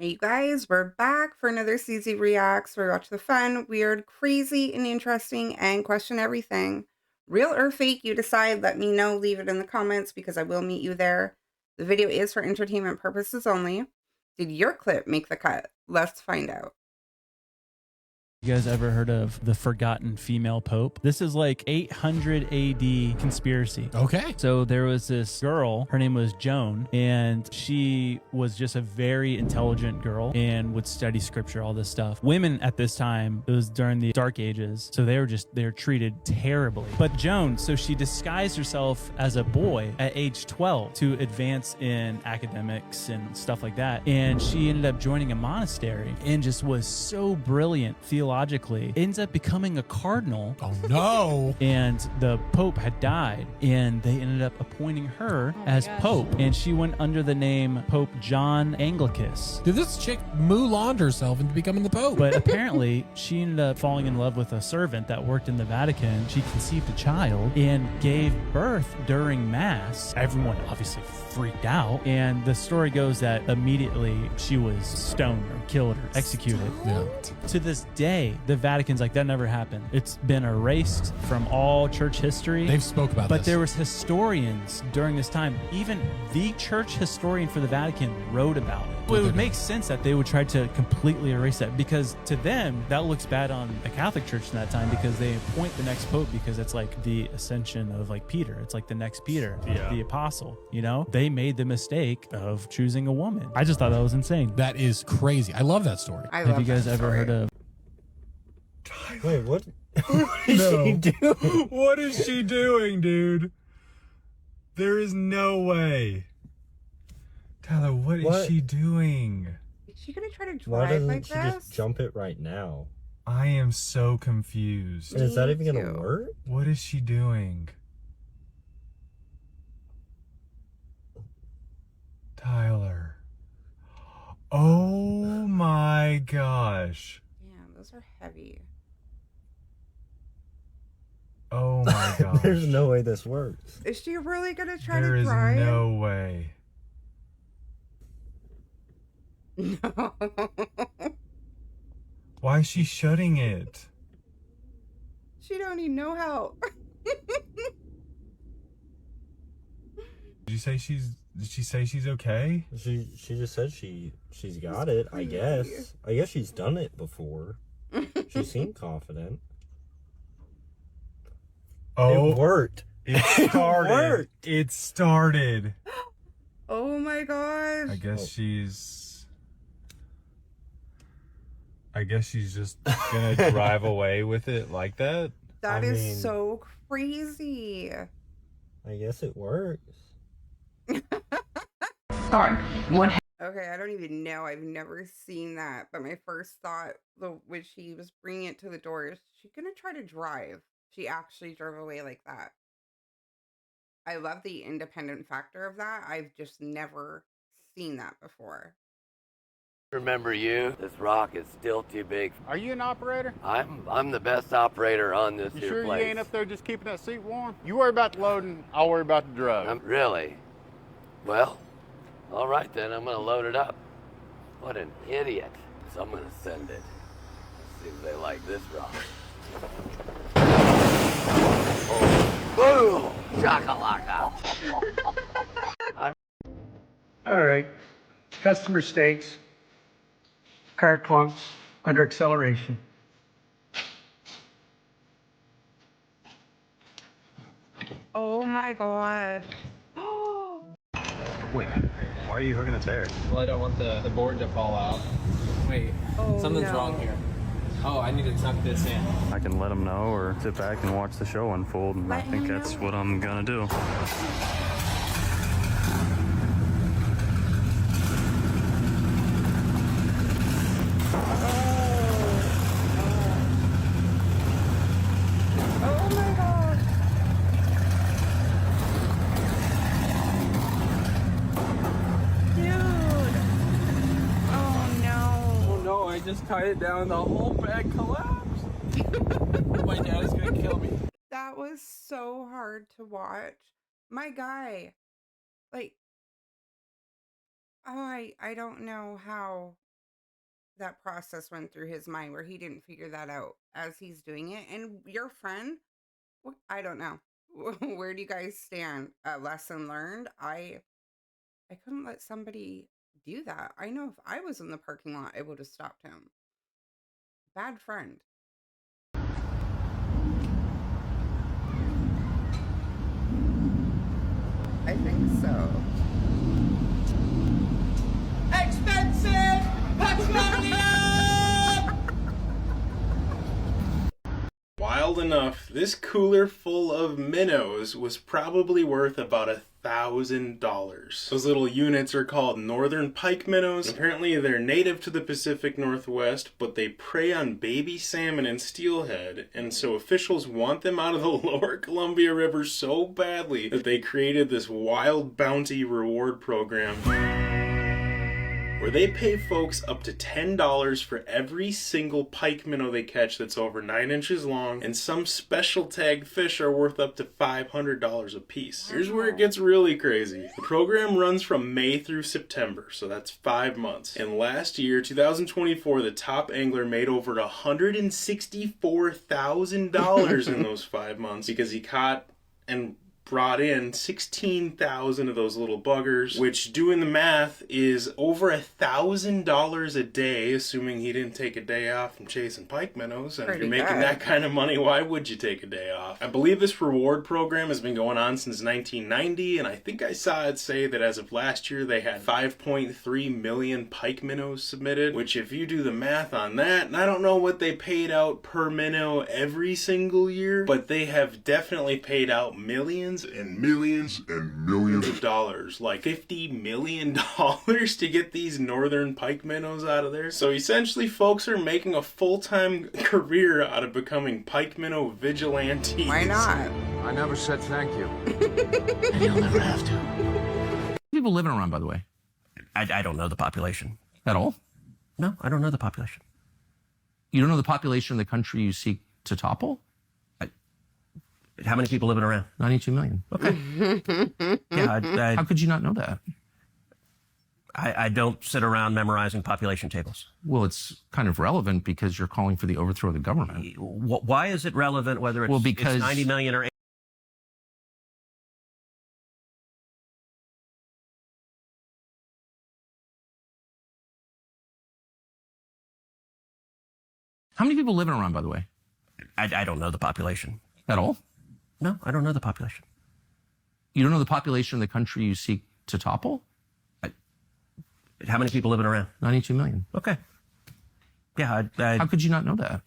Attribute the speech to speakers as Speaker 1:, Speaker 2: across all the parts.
Speaker 1: Hey, you guys, we're back for another CZ Reacts where we watch the fun, weird, crazy, and interesting and question everything. Real or fake, you decide. Let me know. Leave it in the comments because I will meet you there. The video is for entertainment purposes only. Did your clip make the cut? Let's find out.
Speaker 2: You guys ever heard of the forgotten female pope? This is like 800 AD conspiracy.
Speaker 3: Okay.
Speaker 2: So there was this girl, her name was Joan, and she was just a very intelligent girl and would study scripture, all this stuff. Women at this time, it was during the Dark Ages, so they were treated terribly. But Joan, so she disguised herself as a boy at age 12 to advance in academics and stuff like that. And she ended up joining a monastery and just was so brilliant theologically, ends up becoming a cardinal.
Speaker 3: Oh no.
Speaker 2: And the Pope had died, and they ended up appointing her as Pope, and she went under the name Pope John Anglicus.
Speaker 3: Did this chick Mulan herself into becoming the Pope?
Speaker 2: But apparently she ended up falling in love with a servant that worked in the Vatican. She conceived a child and gave birth during Mass. Everyone obviously freaked out, and the story goes that immediately she was stoned or killed or executed.
Speaker 3: Yeah.
Speaker 2: To this day, the Vatican's like, that never happened. It's been erased from all church history.
Speaker 3: They've spoke about
Speaker 2: But
Speaker 3: this.
Speaker 2: there was historians during this time. Even the church historian for the Vatican wrote about it. Well, it would make sense that they would try to completely erase that, because to them, that looks bad on the Catholic Church in that time, because they appoint the next pope because it's like the ascension of like Peter. It's like the next Peter, the apostle, you know? They made the mistake of choosing a woman. I just thought that was insane.
Speaker 3: That is crazy. I love that story.
Speaker 2: Have you guys ever heard of...
Speaker 4: Wait, what? What is she doing?
Speaker 5: What is she doing, dude? There is no way. Tyler, what is she doing?
Speaker 1: Is she gonna try to
Speaker 4: Why
Speaker 1: drive
Speaker 4: doesn't
Speaker 1: like
Speaker 4: she
Speaker 1: this?
Speaker 4: just jump it right now?
Speaker 5: I am so confused.
Speaker 4: And is that even
Speaker 1: Me
Speaker 4: gonna
Speaker 1: too.
Speaker 4: work?
Speaker 5: What is she doing? Tyler. Oh my gosh.
Speaker 1: Damn, those are heavy.
Speaker 5: Oh my gosh.
Speaker 4: There's no way this works.
Speaker 1: Is she really gonna try
Speaker 5: There
Speaker 1: to
Speaker 5: is
Speaker 1: drive?
Speaker 5: no way.
Speaker 1: No.
Speaker 5: Why is she shutting it?
Speaker 1: She don't need no help.
Speaker 5: Did she say she's okay?
Speaker 4: She just said she's got it, I guess. I guess she's done it before. She seemed confident.
Speaker 5: Oh,
Speaker 4: It worked.
Speaker 5: it started.
Speaker 4: worked.
Speaker 5: It started.
Speaker 1: Oh my gosh.
Speaker 5: I guess she's just gonna drive away with it like that.
Speaker 1: That
Speaker 4: I
Speaker 1: is
Speaker 4: mean-
Speaker 1: so crazy.
Speaker 4: I guess it works.
Speaker 1: Okay, I don't even know. I've never seen that. But my first thought, when she was bringing it to the door, is she gonna try to drive? She actually drove away like that. I love the independent factor of that. I've just never seen that before.
Speaker 6: Remember you? This rock is still too big.
Speaker 7: Are you an operator?
Speaker 6: I'm the best operator on this
Speaker 7: You
Speaker 6: here
Speaker 7: sure
Speaker 6: place.
Speaker 7: you ain't up there just keeping that seat warm? You worry about the loading, I'll worry about the drug.
Speaker 6: Really? Well, all right then, I'm gonna load it up. What an idiot. So I'm gonna send it. Let's see if they like this rock. Oh, boom! Shakalaka!
Speaker 8: All right, customer stakes, car clunks under acceleration.
Speaker 1: Oh my god.
Speaker 9: Wait, why are you hooking the tire?
Speaker 10: Well, I don't want the board to fall out. Wait,
Speaker 1: Oh,
Speaker 10: something's
Speaker 1: no.
Speaker 10: wrong here. Oh, I need to tuck this in.
Speaker 9: I can let them know or sit back and watch the show unfold, and I
Speaker 1: Let
Speaker 9: think
Speaker 1: him
Speaker 9: that's
Speaker 1: know.
Speaker 9: what I'm gonna do.
Speaker 1: Oh my gosh. Dude. Oh no.
Speaker 10: Oh no, I just tied it down. The whole bag collapsed. My dad is gonna kill me.
Speaker 1: That was so hard to watch. My guy. Like, oh, I don't know how that process went through his mind where he didn't figure that out as he's doing it. And your friend, I don't know. Where do you guys stand? Lesson learned. I couldn't let somebody do that. I know if I was in the parking lot, I would have stopped him. Bad friend. I think so.
Speaker 10: Expensive petroleum!
Speaker 5: Wild enough, this cooler full of minnows was probably worth about $1,000. Those little units are called northern pike minnows. Apparently they're native to the Pacific Northwest, but they prey on baby salmon and steelhead, and so officials want them out of the lower Columbia River so badly that they created this wild bounty reward program where they pay folks up to $10 for every single pike minnow they catch that's over 9 inches long, and some special tagged fish are worth up to $500 a piece. Here's where it gets really crazy. The program runs from May through September, so that's 5 months. And last year, 2024, the top angler made over $164,000 in those 5 months because he caught and brought in 16,000 of those little buggers, which, doing the math, is over $1,000 a day, assuming he didn't take a day off from chasing pike minnows. And if you're making that kind of money, why would you take a day off? I believe this reward program has been going on since 1990, and I think I saw it say that as of last year they had 5.3 million pike minnows submitted, which, if you do the math on that, and I don't know what they paid out per minnow every single year, but they have definitely paid out millions and millions and millions of dollars, like $50 million to get these northern pike minnows out of there. So essentially folks are making a full-time career out of becoming pike minnow vigilantes.
Speaker 1: Why not?
Speaker 10: I never said thank you.
Speaker 6: And you'll never have to.
Speaker 11: People living around, by the way?
Speaker 6: I don't know the population.
Speaker 11: At all?
Speaker 6: No, I don't know the population.
Speaker 11: You don't know the population of the country you seek to topple?
Speaker 6: How many people living around?
Speaker 11: 92 million.
Speaker 6: Okay. Yeah,
Speaker 11: How could you not know that?
Speaker 6: I don't sit around memorizing population tables.
Speaker 11: Well, it's kind of relevant because you're calling for the overthrow of the government.
Speaker 6: Why is it relevant whether it's,
Speaker 11: because
Speaker 6: it's 90 million or 80?
Speaker 11: How many people living around, by the way?
Speaker 6: I don't know the population.
Speaker 11: At all?
Speaker 6: No, I don't know the population.
Speaker 11: You don't know the population of the country you seek to topple?
Speaker 6: How many people living around?
Speaker 11: 92 million.
Speaker 6: Okay. Yeah,
Speaker 11: How could you not know that?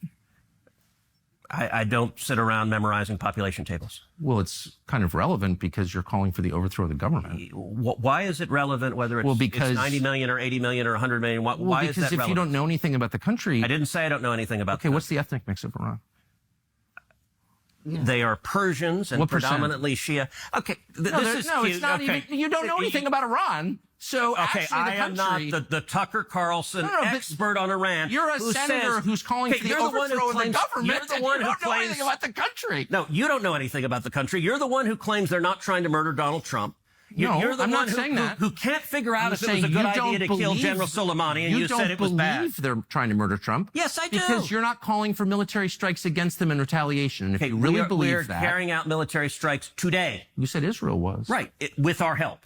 Speaker 6: I don't sit around memorizing population tables.
Speaker 11: Well, it's kind of relevant because you're calling for the overthrow of the government.
Speaker 6: Why is it relevant whether it's,
Speaker 11: because
Speaker 6: it's 90 million or 80 million or 100 million? Why is that
Speaker 11: because if
Speaker 6: relevant?
Speaker 11: you don't know anything about the country...
Speaker 6: I didn't say I don't know anything about
Speaker 11: Okay, what's the ethnic mix of Iran?
Speaker 6: They are Persians and
Speaker 11: What percent?
Speaker 6: predominantly Shia. Okay, this is cute.
Speaker 11: It's not
Speaker 6: okay.
Speaker 11: even... You don't know anything about Iran. So
Speaker 6: okay,
Speaker 11: actually,
Speaker 6: I am not the Tucker Carlson expert on Iran.
Speaker 11: You're a senator who's calling for the overthrow of the government.
Speaker 6: You're the one who
Speaker 11: don't know
Speaker 6: claims
Speaker 11: anything about the country.
Speaker 6: No, you don't know anything about the country. You're the one who claims they're not trying to murder Donald Trump. You're the
Speaker 11: I'm
Speaker 6: one
Speaker 11: not saying that.
Speaker 6: who can't figure out
Speaker 11: I'm
Speaker 6: if it was a
Speaker 11: saying
Speaker 6: good
Speaker 11: you
Speaker 6: idea to
Speaker 11: don't
Speaker 6: kill
Speaker 11: believe-
Speaker 6: General Soleimani, and you said it was bad.
Speaker 11: You don't believe they're trying to murder Trump.
Speaker 6: Yes, I do.
Speaker 11: Because you're not calling for military strikes against them in retaliation. And if you really believe
Speaker 6: we're
Speaker 11: that...
Speaker 6: carrying out military strikes today.
Speaker 11: You said Israel was.
Speaker 6: Right, with our help.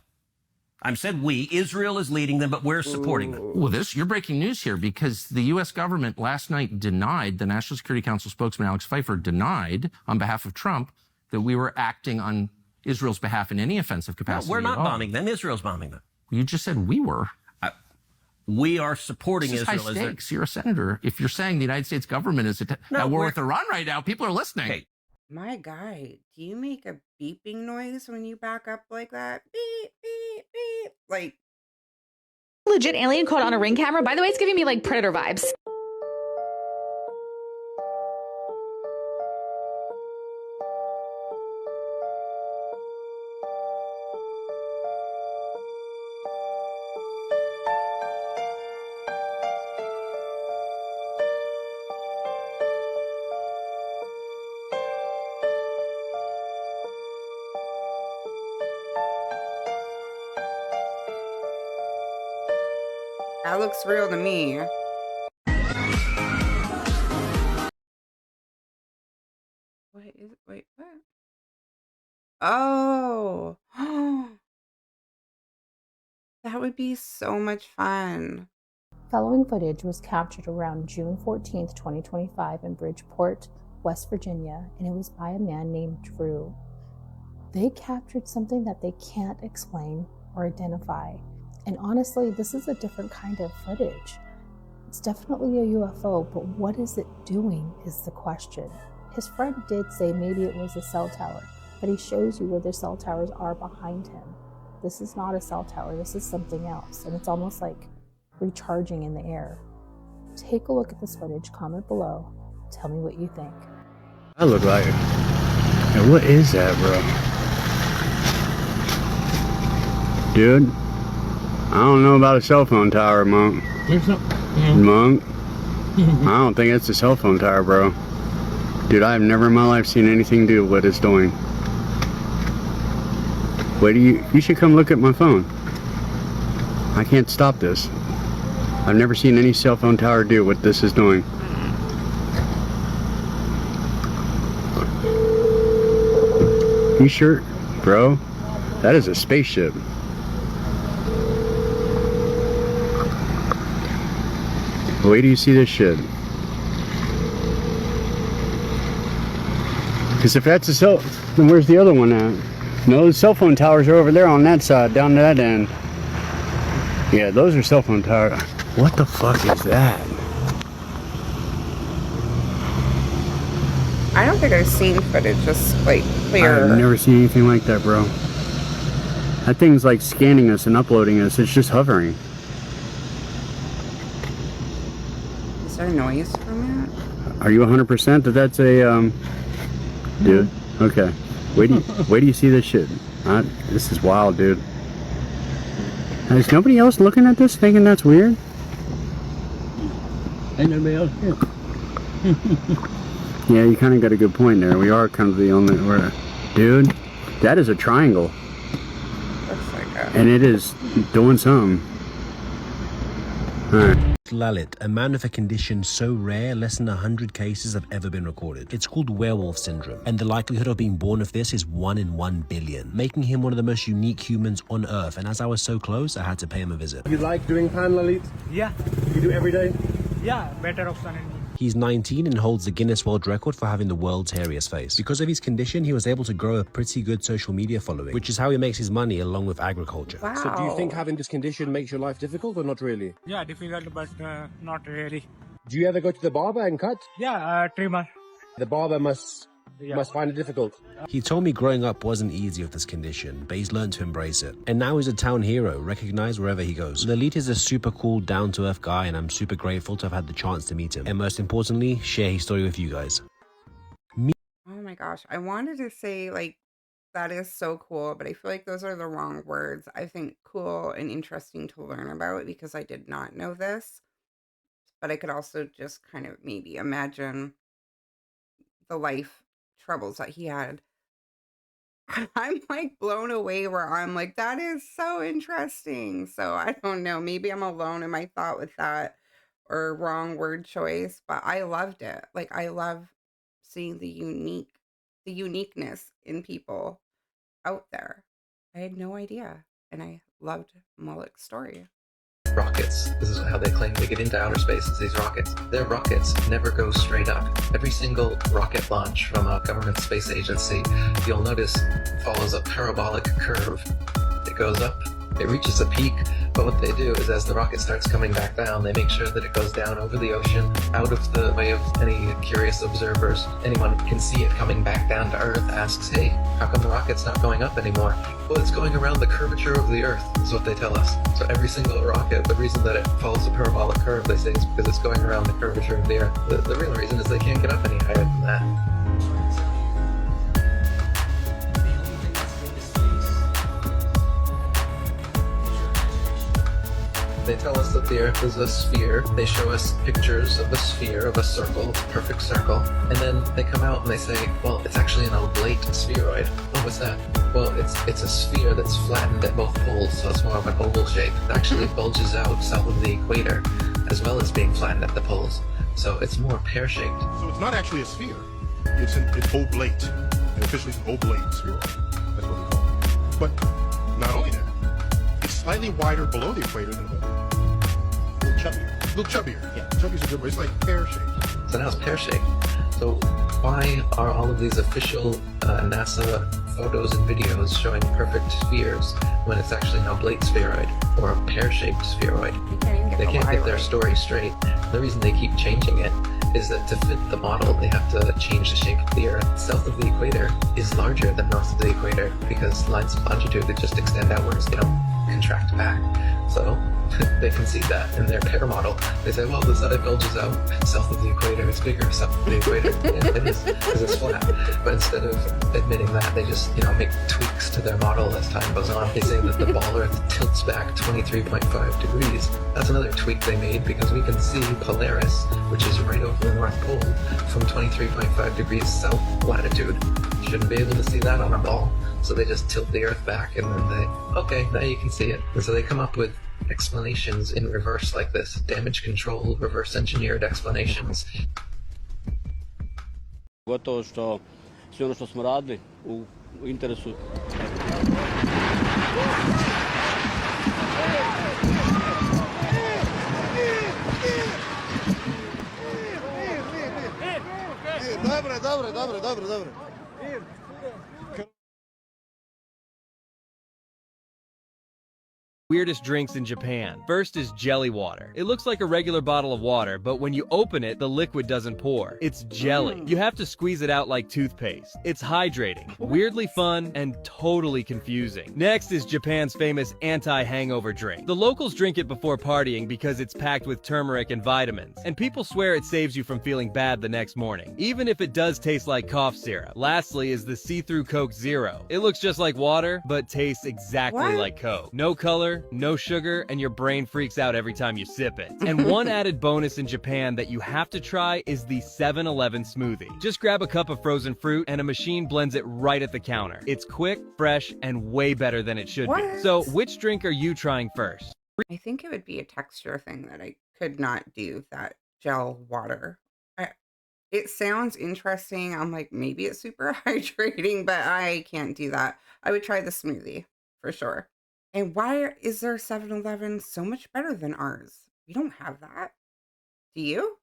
Speaker 6: I said we. Israel is leading them, but we're supporting them.
Speaker 11: Well, you're breaking news here because the U.S. government last night denied, the National Security Council spokesman Alex Pfeiffer denied on behalf of Trump that we were acting on Israel's behalf in any offensive capacity.
Speaker 6: No, we're not bombing them. Israel's bombing them.
Speaker 11: You just said we were.
Speaker 6: We are supporting
Speaker 11: this is
Speaker 6: Israel.
Speaker 11: High stakes. You're a senator. If you're saying the United States government is at war with Iran right now, people are listening.
Speaker 6: Hey.
Speaker 1: My guy, do you make a beeping noise when you back up like that? Beep, beep, beep. Like,
Speaker 12: legit alien caught on a Ring camera. By the way, it's giving me like Predator vibes.
Speaker 1: that looks real to me. That would be so much fun.
Speaker 13: Following footage was captured around June 14th, 2025 in Bridgeport, West Virginia, and it was by a man named Drew. They captured something that they can't explain or identify. And honestly, this is a different kind of footage. It's definitely a UFO, but what is it doing is the question. His friend did say maybe it was a cell tower, but he shows you where the cell towers are behind him. This is not a cell tower, this is something else, and it's almost like recharging in the air. Take a look at this footage, comment below, tell me what you think.
Speaker 14: I look like it. Now what is that, bro? Dude, I don't know about a cell phone tower, Monk. Monk? I don't think it's a cell phone tower, bro. Dude, I have never in my life seen anything do what it's doing. Wait, you should come look at my phone. I can't stop this. I've never seen any cell phone tower do what this is doing. You sure, bro? That is a spaceship. Wait till you see this shit. Because if that's a cell, then where's the other one at? No, the cell phone towers are over there on that side, down to that end. Yeah, those are cell phone towers. What the fuck is that?
Speaker 1: I don't think I've seen footage just like clear.
Speaker 14: I've never seen anything like that, bro. That thing's like scanning us and uploading us. It's just hovering.
Speaker 1: Is there noise from it?
Speaker 14: Are you 100% that that's a dude? Okay. Wait do you see this shit? This is wild, dude. Is nobody else looking at this thinking that's weird? Ain't nobody else here. Yeah, you kind of got a good point there. We are kind of the only dude, that is a triangle.
Speaker 1: Looks like a...
Speaker 14: And it is doing something. Alright.
Speaker 15: Lalit, a man with a condition so rare, less than 100 cases have ever been recorded. It's called werewolf syndrome, and the likelihood of being born with this is 1 in 1 billion, making him one of the most unique humans on Earth, and as I was so close, I had to pay him a visit.
Speaker 16: You like doing pan, Lalit?
Speaker 17: Yeah.
Speaker 16: You do every day?
Speaker 17: Yeah, better option in me.
Speaker 15: He's 19 and holds the Guinness World Record for having the world's hairiest face. Because of his condition, he was able to grow a pretty good social media following, which is how he makes his money along with agriculture.
Speaker 1: Wow.
Speaker 16: So do you think having this condition makes your life difficult or not really?
Speaker 17: Yeah, difficult, but not really.
Speaker 16: Do you ever go to the barber and cut?
Speaker 17: Yeah, trimmer.
Speaker 16: The barber must find it difficult.
Speaker 15: He told me growing up wasn't easy with this condition, but he's learned to embrace it. And now he's a town hero, recognized wherever he goes. Lalit is a super cool, down-to-earth guy, and I'm super grateful to have had the chance to meet him. And most importantly, share his story with you guys.
Speaker 1: Oh my gosh. I wanted to say, like, that is so cool, but I feel like those are the wrong words. I think cool and interesting to learn about because I did not know this. But I could also just kind of maybe imagine the life troubles that he had. I'm like blown away where I'm like, that is so interesting. So I don't know. Maybe I'm alone in my thought with that or wrong word choice, but I loved it. Like I love seeing the uniqueness in people out there. I had no idea. And I loved Mullick's story.
Speaker 18: Rockets. This is how they claim they get into outer space, is these rockets. Their rockets never go straight up. Every single rocket launch from a government space agency, you'll notice, follows a parabolic curve. It goes up, it reaches a peak, but what they do is as the rocket starts coming back down, they make sure that it goes down over the ocean, out of the way of any curious observers. Anyone can see it coming back down to Earth, asks, hey, how come the rocket's not going up anymore? Well, it's going around the curvature of the Earth, is what they tell us. So every single rocket, the reason that it follows a parabolic curve, they say, is because it's going around the curvature of the Earth. The real reason is they can't get up any higher than that. They tell us that the Earth is a sphere. They show us pictures of a sphere, of a circle, a perfect circle. And then they come out and they say, well, it's actually an oblate spheroid. Oh, what's that? Well, it's a sphere that's flattened at both poles, so it's more of an oval shape. It actually bulges out south of the equator, as well as being flattened at the poles. So it's more pear-shaped.
Speaker 19: So it's not actually a sphere. It's oblate. And officially it's an oblate spheroid. That's what we call it. But not only that, it's slightly wider below the equator than above. A little chubbier. A little chubbier. Yeah, chubby's a good word. It's like pear-shaped.
Speaker 18: So now it's pear-shaped. So why are all of these official NASA photos and videos showing perfect spheres when it's actually an oblate spheroid or a pear-shaped spheroid? They can't get their story straight. The reason they keep changing it is that to fit the model, they have to change the shape of the Earth. South of the equator is larger than north of the equator because lines of longitude that just extend outwards, they don't contract back. So they can see that in their pear model. They say, well, the side bulges out south of the equator. It's bigger south of the equator. Yeah, it is, because it's flat. But instead of admitting that, they just, make tweaks to their model as time goes on. They say that the ball Earth tilts back 23.5 degrees. That's another tweak they made because we can see Polaris, which is right over the North Pole, from 23.5 degrees south latitude. Shouldn't be able to see that on a ball. So they just tilt the Earth back and then okay, now you can see it. And so they come up with explanations in reverse like this. Damage control, reverse engineered explanations.
Speaker 20: Gotovo što sve ono što smo radili u interesu.
Speaker 7: Dobre.
Speaker 21: Weirdest drinks in Japan. First is jelly water. It looks like a regular bottle of water, but when you open it, the liquid doesn't pour. It's jelly. You have to squeeze it out like toothpaste. It's hydrating, weirdly fun, and totally confusing. Next is Japan's famous anti-hangover drink. The locals drink it before partying because it's packed with turmeric and vitamins, and people swear it saves you from feeling bad the next morning, even if it does taste like cough syrup. Lastly is the see-through Coke Zero. It looks just like water, but tastes exactly like Coke. No color, no sugar, and your brain freaks out every time you sip it. And one added bonus in Japan that you have to try is the 7-Eleven smoothie. Just grab a cup of frozen fruit and a machine blends it right at the counter. It's quick, fresh, and way better than it should be. So which drink are you trying first?
Speaker 1: I think it would be a texture thing that I could not do, that gel water. It sounds interesting. I'm like, maybe it's super hydrating, but I can't do that. I would try the smoothie for sure. And why is their 7-Eleven so much better than ours? We don't have that. Do you?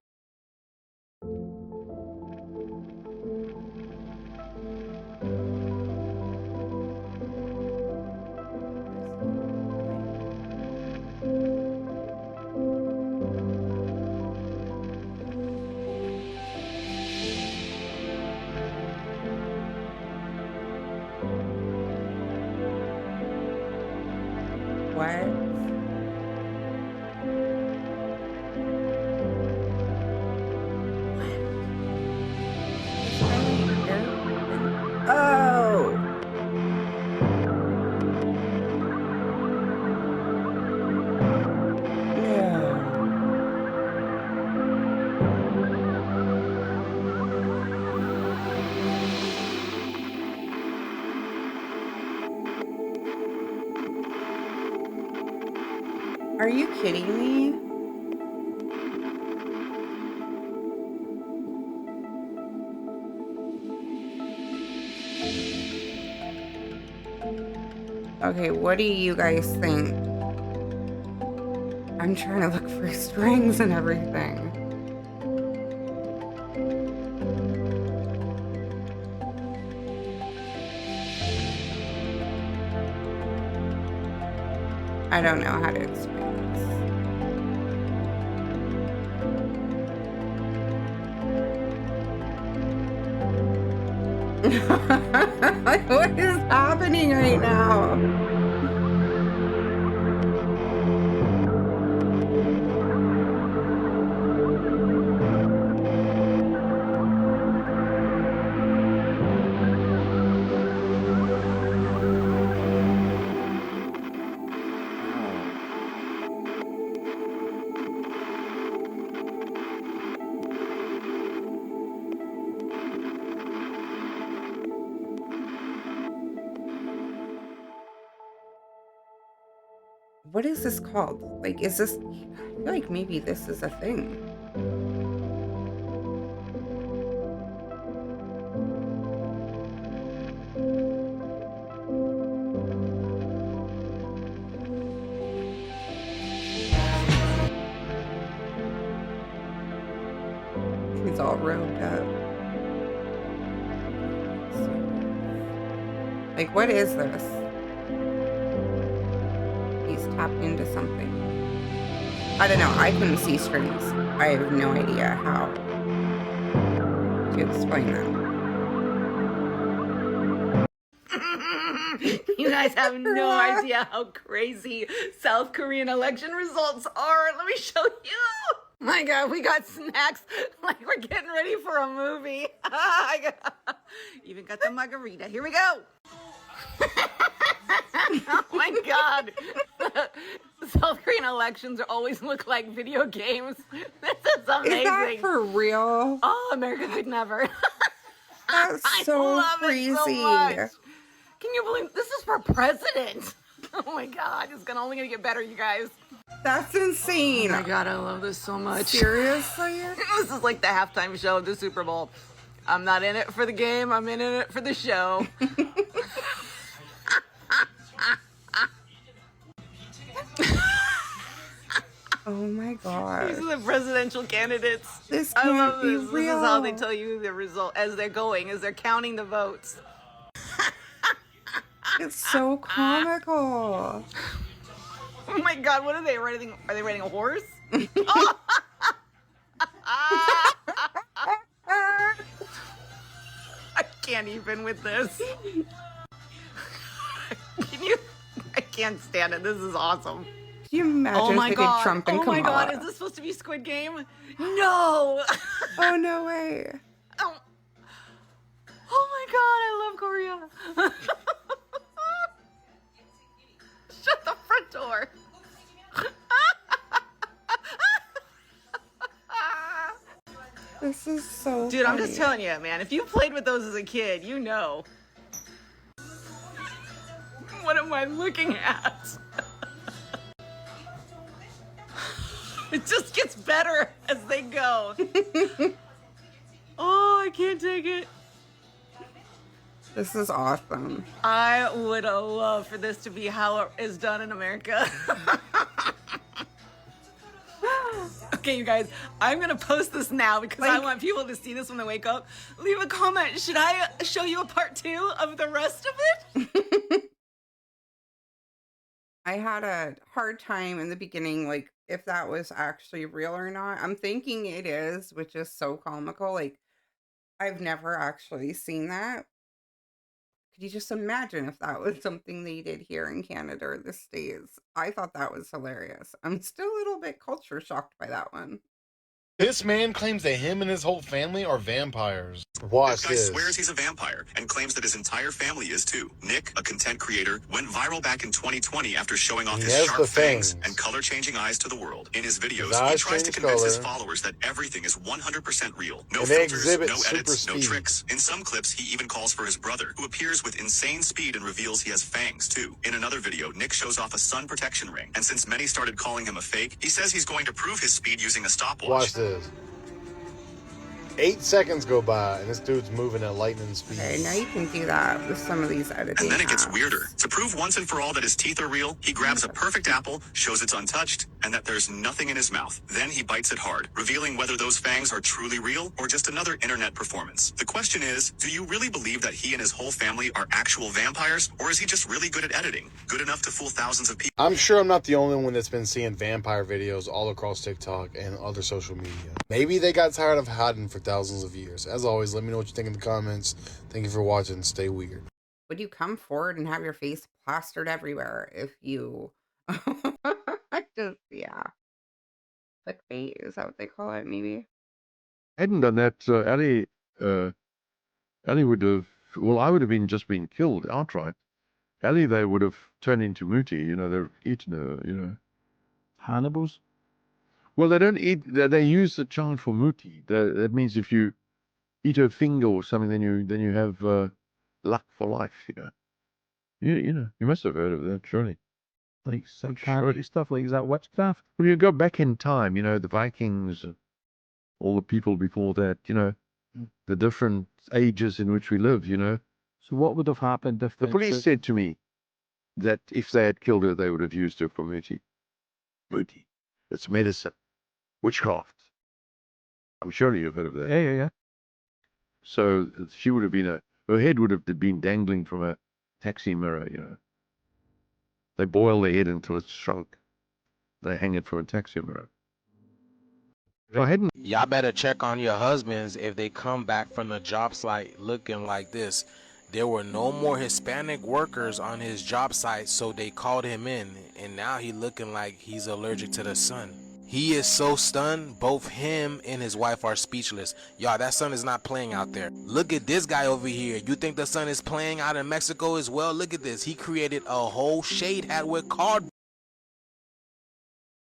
Speaker 1: What? Oh! Are you kidding me? Okay, what do you guys think? I'm trying to look for strings and everything. I don't know how to explain this. Like, what is happening right now? What is this called? Like, is this... I feel like maybe this is a thing. all robed up. Like, what is this? He's tapped into something. I don't know. I couldn't see strings. I have no idea how to explain that.
Speaker 3: You guys have no idea how crazy South Korean election results are. Let me show you. My God, we got snacks like we're getting ready for a movie. Even got the margarita. Here we go. Oh my God. South Korean elections always look like video games. This is amazing.
Speaker 1: Is that for real?
Speaker 3: Oh, America could never.
Speaker 1: That's so
Speaker 3: love
Speaker 1: crazy.
Speaker 3: it so much. Can you believe this is for president? Oh my God, it's only gonna get better, you guys.
Speaker 1: That's insane.
Speaker 3: Oh my God, I love this so much.
Speaker 1: Seriously?
Speaker 3: This is like the halftime show of the Super Bowl. I'm not in it for the game, I'm in it for the show.
Speaker 1: Oh my God.
Speaker 3: These are the presidential candidates.
Speaker 1: This
Speaker 3: I
Speaker 1: can't
Speaker 3: love
Speaker 1: be
Speaker 3: this.
Speaker 1: real.
Speaker 3: This is how they tell you the result as they're going, as they're counting the votes.
Speaker 1: It's so comical.
Speaker 3: Oh my God, what are they riding? Are they riding a horse? I can't even with this. Can you? I can't stand it. This is awesome.
Speaker 1: Can you imagine
Speaker 3: Oh my
Speaker 1: if they
Speaker 3: God.
Speaker 1: did Trump and
Speaker 3: Oh my
Speaker 1: Kamala?
Speaker 3: God, is this supposed to be Squid Game? No.
Speaker 1: Oh, no way.
Speaker 3: Oh my God, I love Korea. Shut the front door.
Speaker 1: This is so
Speaker 3: Dude, I'm
Speaker 1: funny.
Speaker 3: just telling you, man, if you played with those as a kid, you know. What am I looking at? It just gets better as they go. Oh, I can't take it.
Speaker 1: This is awesome.
Speaker 3: I would love for this to be how it is done in America. Okay, you guys, I'm gonna post this now because I want people to see this when they wake up. Leave a comment. Should I show you a part 2 of the rest of it?
Speaker 1: I had a hard time in the beginning, like, if that was actually real or not. I'm thinking it is, which is so comical. Like, I've never actually seen that. Could you just imagine if that was something they did here in Canada or the States? I thought that was hilarious. I'm still a little bit culture shocked by that one.
Speaker 19: This man claims that him and his whole family are vampires.
Speaker 22: This guy swears he's a vampire and claims that his entire family is too. Nick, a content creator, went viral back in 2020 after showing off his sharp fangs and color-changing eyes to the world. In his videos, he tries to convince his followers that everything is 100% real. No filters, no edits, no tricks. In some clips, he even calls for his brother, who appears with insane speed and reveals he has fangs too. In another video, Nick shows off a sun protection ring, and since many started calling him a fake, he says he's going to prove his speed using a stopwatch. Watch this.
Speaker 19: 8 seconds go by, and this dude's moving at lightning speed.
Speaker 1: Okay, now you can do that with some of these editing
Speaker 22: And then it gets
Speaker 1: apps.
Speaker 22: weirder. To prove once and for all that his teeth are real, he grabs a perfect apple, shows it's untouched, and that there's nothing in his mouth. Then he bites it hard, revealing whether those fangs are truly real or just another internet performance. The question is, do you really believe that he and his whole family are actual vampires, or is he just really good at editing? Good enough to fool thousands of people?
Speaker 19: I'm sure I'm not the only one that's been seeing vampire videos all across TikTok and other social media. Maybe they got tired of hiding for thousands of years. As always, let me know what you think in the comments. Thank you for watching. Stay weird.
Speaker 1: Would you come forward and have your face plastered everywhere if you just, yeah. Clickbait, is that what they call it, maybe?
Speaker 23: Hadn't done that, Ali would have, well, I would have just been killed outright. Ali, they would have turned into Muti, they're eaten her,
Speaker 9: Hannibals?
Speaker 23: Well, they don't eat, they use the child for Muti. That means if you eat her finger or something, then you have luck for life, You must have heard of that, surely.
Speaker 9: Like satanic stuff, like is that witchcraft?
Speaker 23: Well, you go back in time, the Vikings, all the people before that, the different ages in which we live,
Speaker 9: So what would have happened if
Speaker 23: The police said to me that if they had killed her, they would have used her for Muti. Muti. It's medicine. Witchcraft. I'm sure you've heard of that.
Speaker 9: Yeah.
Speaker 23: So she would have been her head would have been dangling from a taxi mirror, you know. They boil their head until it's shrunk. They hang it from a taxi mirror. If I hadn't...
Speaker 2: Y'all better check on your husbands if they come back from the job site looking like this. There were no more Hispanic workers on his job site, so they called him in, and now he looking like he's allergic to the sun. He is so stunned, both him and his wife are speechless. Y'all, that sun is not playing out there. Look at this guy over here. You think the sun is playing out in Mexico as well? Look at this. He created a whole shade hat with cardboard.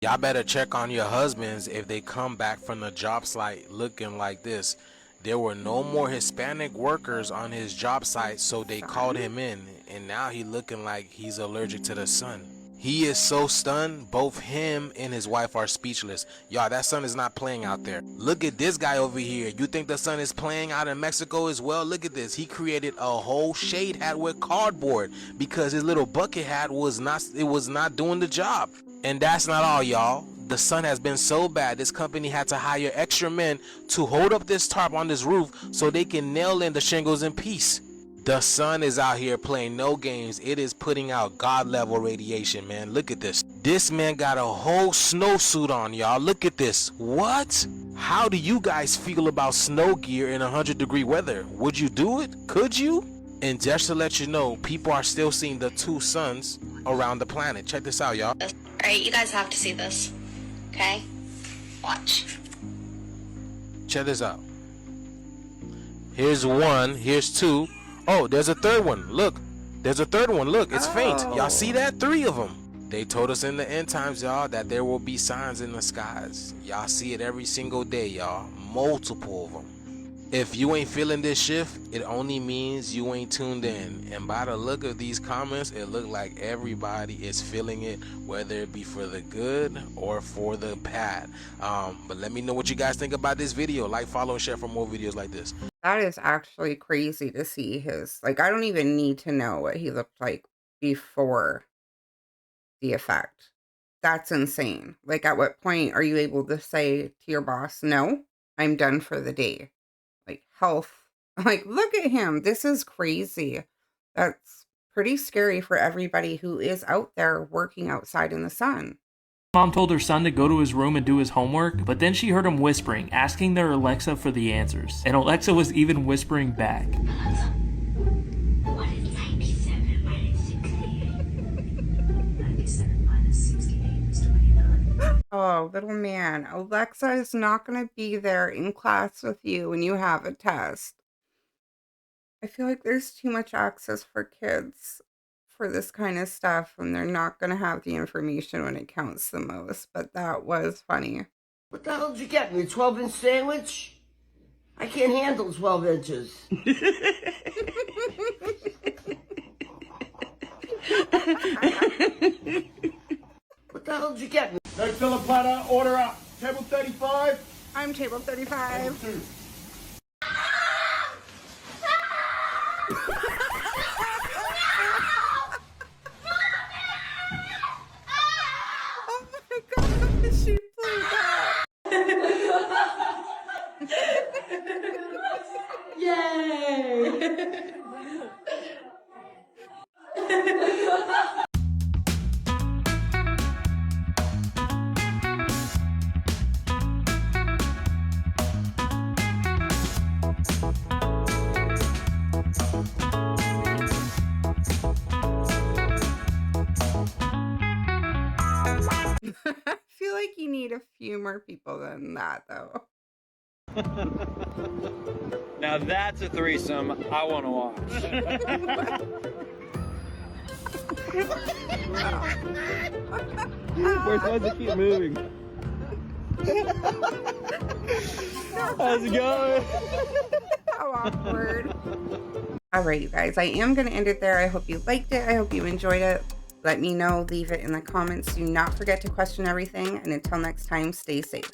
Speaker 2: Y'all better check on your husbands if they come back from the job site looking like this. There were no more Hispanic workers on his job site, so they called him in, and now he looking like he's allergic to the sun. He is so stunned, both him and his wife are speechless. Y'all, that sun is not playing out there. Look at this guy over here. You think the sun is playing out in Mexico as well? Look at this. He created a whole shade hat with cardboard because his little bucket hat was not doing the job. And that's not all, y'all. The sun has been so bad, this company had to hire extra men to hold up this tarp on this roof so they can nail in the shingles in peace. The sun is out here playing no games. It is putting out God level radiation, man. Look at this. This man got a whole snowsuit on, y'all. Look at this. What? How do you guys feel about snow gear in 100-degree weather? Would you do it? Could you? And just to let you know, people are still seeing the two suns around the planet. Check this out, y'all.
Speaker 4: Alright, you guys have to see this. Okay? Watch.
Speaker 2: Check this out. Here's one. Here's two. Oh, there's a third one. Look. There's a third one. Look, it's faint. Y'all see that? 3 of them. They told us in the end times, y'all, that there will be signs in the skies. Y'all see it every single day, y'all. Multiple of them. If you ain't feeling this shift, it only means you ain't tuned in. And by the look of these comments, it look like everybody is feeling it, whether it be for the good or for the bad. But let me know what you guys think about this video. Like, follow, and share for more videos like this.
Speaker 1: That is actually crazy to see his, like, I don't even need to know what he looked like before the effect. That's insane. Like, at what point are you able to say to your boss, no, I'm done for the day? Like, health. Like, look at him. This is crazy. That's pretty scary for everybody who is out there working outside in the sun.
Speaker 8: Mom told her son to go to his room and do his homework, but then she heard him whispering, asking their Alexa for the answers. And Alexa was even whispering back.
Speaker 4: What is 97 minus 68? 97 minus 68 is 29.
Speaker 1: Oh, little man. Alexa is not going to be there in class with you when you have a test. I feel like there's too much access for kids for this kind of stuff, and they're not going to have the information when it counts the most, but that was funny.
Speaker 24: What the hell did you get me? A 12-inch sandwich? I can't handle 12 inches. What the hell did you get me?
Speaker 7: No filler platter, order up. Table 35.
Speaker 1: I'm table 35.
Speaker 7: Table 2.
Speaker 1: Oh my god, she flew back.
Speaker 4: Yay!
Speaker 1: I feel like you need a few more people than that, though.
Speaker 10: Now that's a threesome I want to watch. We're supposed to keep moving. How's it going?
Speaker 1: How awkward. All right, you guys, I am going to end it there. I hope you liked it. I hope you enjoyed it. Let me know. Leave it in the comments. Do not forget to question everything. And until next time, stay safe.